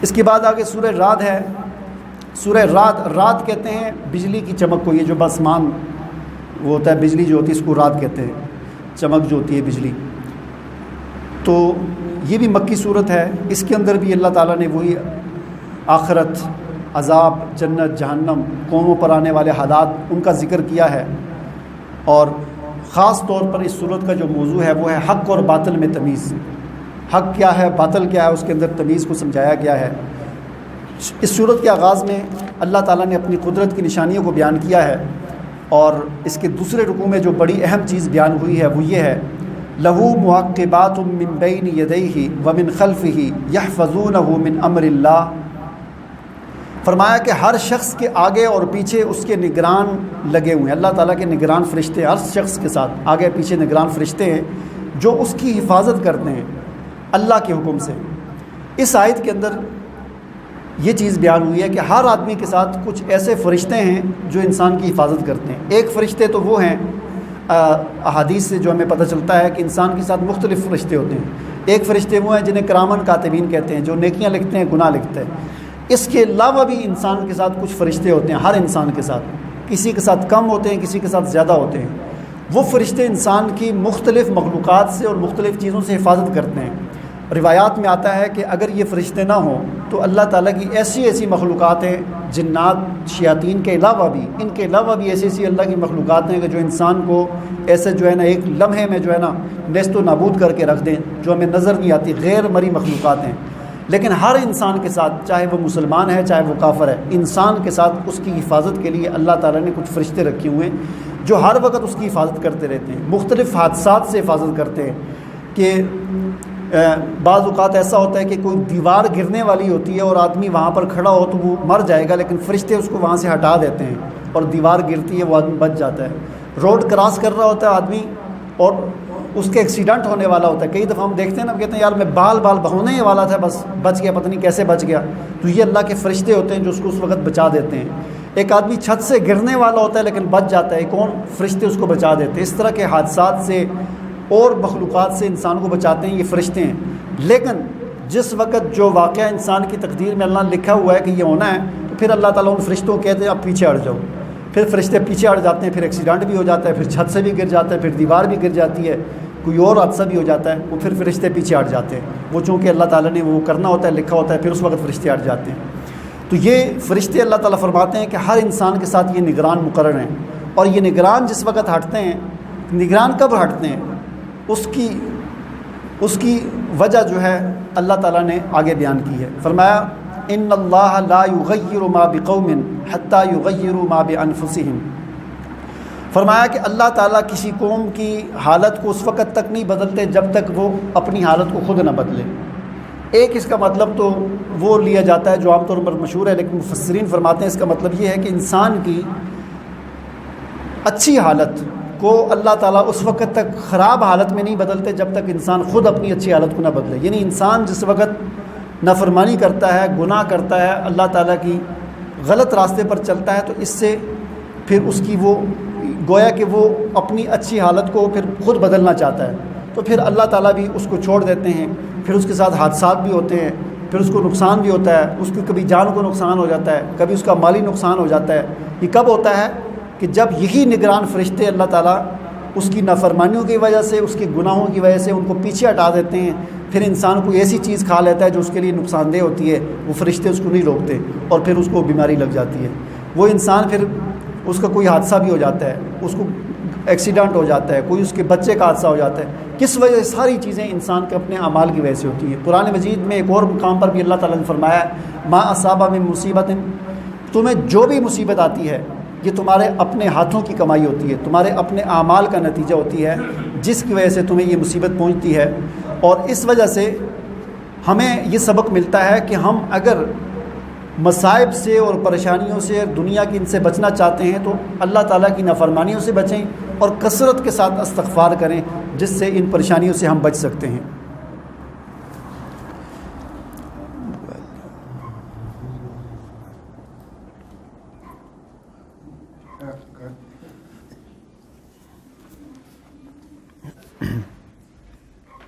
اس کے بعد آگے سورہ رعد ہے. سورہ رعد، رعد کہتے ہیں بجلی کی چمک کو. یہ جو بسمان وہ ہوتا ہے بجلی جو ہوتی ہے اس کو رعد کہتے ہیں، چمک جو ہوتی ہے بجلی. تو یہ بھی مکی صورت ہے. اس کے اندر بھی اللہ تعالیٰ نے وہی آخرت، عذاب، جنت، جہنم، قوموں پر آنے والے حالات ان کا ذکر کیا ہے. اور خاص طور پر اس صورت کا جو موضوع ہے وہ ہے حق اور باطل میں تمیز. حق کیا ہے، باطل کیا ہے، اس کے اندر تمیز کو سمجھایا گیا ہے. اس صورت کے آغاز میں اللہ تعالیٰ نے اپنی قدرت کی نشانیوں کو بیان کیا ہے، اور اس کے دوسرے رکوع میں جو بڑی اہم چیز بیان ہوئی ہے وہ یہ ہے لَهُ مُعَقِّبَاتٌ مِّن بَيْنِ يَدَيْهِ وَمِنْ خَلْفِهِ يَحْفَظُونَهُ مِنْ أَمْرِ اللَّهِ. فرمایا کہ ہر شخص کے آگے اور پیچھے اس کے نگران لگے ہوئے ہیں. اللہ تعالیٰ کے نگران فرشتے ہر شخص کے ساتھ آگے پیچھے نگران فرشتے ہیں جو اس کی حفاظت کرتے ہیں اللہ کے حکم سے. اس آیت کے اندر یہ چیز بیان ہوئی ہے کہ ہر آدمی کے ساتھ کچھ ایسے فرشتے ہیں جو انسان کی حفاظت کرتے ہیں. ایک فرشتے تو وہ ہیں، احادیث سے جو ہمیں پتہ چلتا ہے کہ انسان کے ساتھ مختلف فرشتے ہوتے ہیں. ایک فرشتے وہ ہیں جنہیں کرامن کاتبین کہتے ہیں، جو نیکیاں لکھتے ہیں، گناہ لکھتے ہیں. اس کے علاوہ بھی انسان کے ساتھ کچھ فرشتے ہوتے ہیں، ہر انسان کے ساتھ. کسی کے ساتھ کم ہوتے ہیں، کسی کے ساتھ زیادہ ہوتے ہیں. وہ فرشتے انسان کی مختلف مخلوقات سے اور مختلف چیزوں سے حفاظت کرتے ہیں. روایات میں آتا ہے کہ اگر یہ فرشتے نہ ہوں تو اللہ تعالیٰ کی ایسی ایسی مخلوقات ہیں، جنات، شیاطین کے علاوہ بھی، ان کے علاوہ بھی ایسی ایسی اللہ کی مخلوقات ہیں کہ جو انسان کو ایسے جو ہے نا ایک لمحے میں جو ہے نا نیست و نابود کر کے رکھ دیں، جو ہمیں نظر نہیں آتی، غیر مری مخلوقات ہیں. لیکن ہر انسان کے ساتھ، چاہے وہ مسلمان ہے چاہے وہ کافر ہے، انسان کے ساتھ اس کی حفاظت کے لیے اللہ تعالیٰ نے کچھ فرشتے رکھے ہوئے ہیں جو ہر وقت اس کی حفاظت کرتے رہتے ہیں. مختلف حادثات سے حفاظت کرتے ہیں کہ بعض اوقات ایسا ہوتا ہے کہ کوئی دیوار گرنے والی ہوتی ہے اور آدمی وہاں پر کھڑا ہو تو وہ مر جائے گا، لیکن فرشتے اس کو وہاں سے ہٹا دیتے ہیں اور دیوار گرتی ہے، وہ آدمی بچ جاتا ہے. روڈ کراس کر رہا ہوتا ہے آدمی اور اس کے ایکسیڈنٹ ہونے والا ہوتا ہے. کئی دفعہ ہم دیکھتے ہیں نا، کہتے ہیں یار میں بال بہونے ہی والا تھا، بس بچ گیا، پتہ نہیں کیسے بچ گیا. تو یہ اللہ کے فرشتے ہوتے ہیں جو اس کو اس وقت بچا دیتے ہیں. ایک آدمی چھت سے گرنے والا ہوتا ہے لیکن بچ جاتا ہے، کون؟ فرشتے اس کو بچا دیتے ہیں. اس طرح کے حادثات سے اور مخلوقات سے انسان کو بچاتے ہیں یہ فرشتے ہیں. لیکن جس وقت جو واقعہ انسان کی تقدیر میں اللہ نے لکھا ہوا ہے کہ یہ ہونا ہے، تو پھر اللہ تعالیٰ ان فرشتوں کو کہتے ہیں آپ پیچھے ہٹ جاؤ. پھر فرشتے پیچھے ہٹ جاتے ہیں، پھر ایکسیڈنٹ بھی ہو جاتا ہے، پھر چھت سے بھی گر جاتا ہے، پھر دیوار بھی گر جاتی ہے، کوئی اور حادثہ بھی ہو جاتا ہے، وہ پھر فرشتے پیچھے ہٹ جاتے ہیں. وہ چونکہ اللہ تعالیٰ نے وہ کرنا ہوتا ہے، لکھا ہوتا ہے، پھر اس وقت فرشتے ہٹ جاتے ہیں. تو یہ فرشتے اللہ تعالیٰ فرماتے ہیں کہ ہر انسان کے ساتھ یہ نگران مقرر ہیں. اور یہ نگران جس وقت ہٹتے ہیں، نگران کب ہٹتے ہیں، اس کی وجہ جو ہے اللہ تعالیٰ نے آگے بیان کی ہے. فرمایا ان اللہ لا یغیر ما بقوم حتی یغیروا ما بانفسہم. فرمایا کہ اللہ تعالیٰ کسی قوم کی حالت کو اس وقت تک نہیں بدلتے جب تک وہ اپنی حالت کو خود نہ بدلے. ایک اس کا مطلب تو وہ لیا جاتا ہے جو عام طور پر مشہور ہے، لیکن مفسرین فرماتے ہیں اس کا مطلب یہ ہے کہ انسان کی اچھی حالت کو اللہ تعالیٰ اس وقت تک خراب حالت میں نہیں بدلتے جب تک انسان خود اپنی اچھی حالت کو نہ بدلے. یعنی انسان جس وقت نافرمانی کرتا ہے، گناہ کرتا ہے، اللہ تعالیٰ کی غلط راستے پر چلتا ہے، تو اس سے پھر اس کی وہ گویا کہ وہ اپنی اچھی حالت کو پھر خود بدلنا چاہتا ہے، تو پھر اللہ تعالیٰ بھی اس کو چھوڑ دیتے ہیں. پھر اس کے ساتھ حادثات بھی ہوتے ہیں، پھر اس کو نقصان بھی ہوتا ہے، اس کی کبھی جان کو نقصان ہو جاتا ہے، کبھی اس کا مالی نقصان ہو جاتا ہے. یہ کب ہوتا ہے کہ جب یہی نگران فرشتے اللہ تعالیٰ اس کی نافرمانیوں کی وجہ سے، اس کے گناہوں کی وجہ سے ان کو پیچھے ہٹا دیتے ہیں. پھر انسان کو ایسی چیز کھا لیتا ہے جو اس کے لیے نقصان دہ ہوتی ہے، وہ فرشتے اس کو نہیں روکتے اور پھر اس کو بیماری لگ جاتی ہے. وہ انسان پھر اس کا کوئی حادثہ بھی ہو جاتا ہے، اس کو ایکسیڈنٹ ہو جاتا ہے، کوئی اس کے بچے کا حادثہ ہو جاتا ہے. کس وجہ سے؟ ساری چیزیں انسان کے اپنے اعمال کی وجہ سے ہوتی ہیں. قرآن مجید میں ایک اور مقام پر بھی اللہ تعالیٰ نے فرمایا ما اصاب من مصیبت، تمہیں جو بھی مصیبت آتی ہے یہ تمہارے اپنے ہاتھوں کی کمائی ہوتی ہے، تمہارے اپنے اعمال کا نتیجہ ہوتی ہے، جس کی وجہ سے تمہیں یہ مصیبت پہنچتی ہے. اور اس وجہ سے ہمیں یہ سبق ملتا ہے کہ ہم اگر مصائب سے اور پریشانیوں سے، دنیا کی ان سے بچنا چاہتے ہیں تو اللہ تعالیٰ کی نافرمانیوں سے بچیں اور کثرت کے ساتھ استغفار کریں، جس سے ان پریشانیوں سے ہم بچ سکتے ہیں.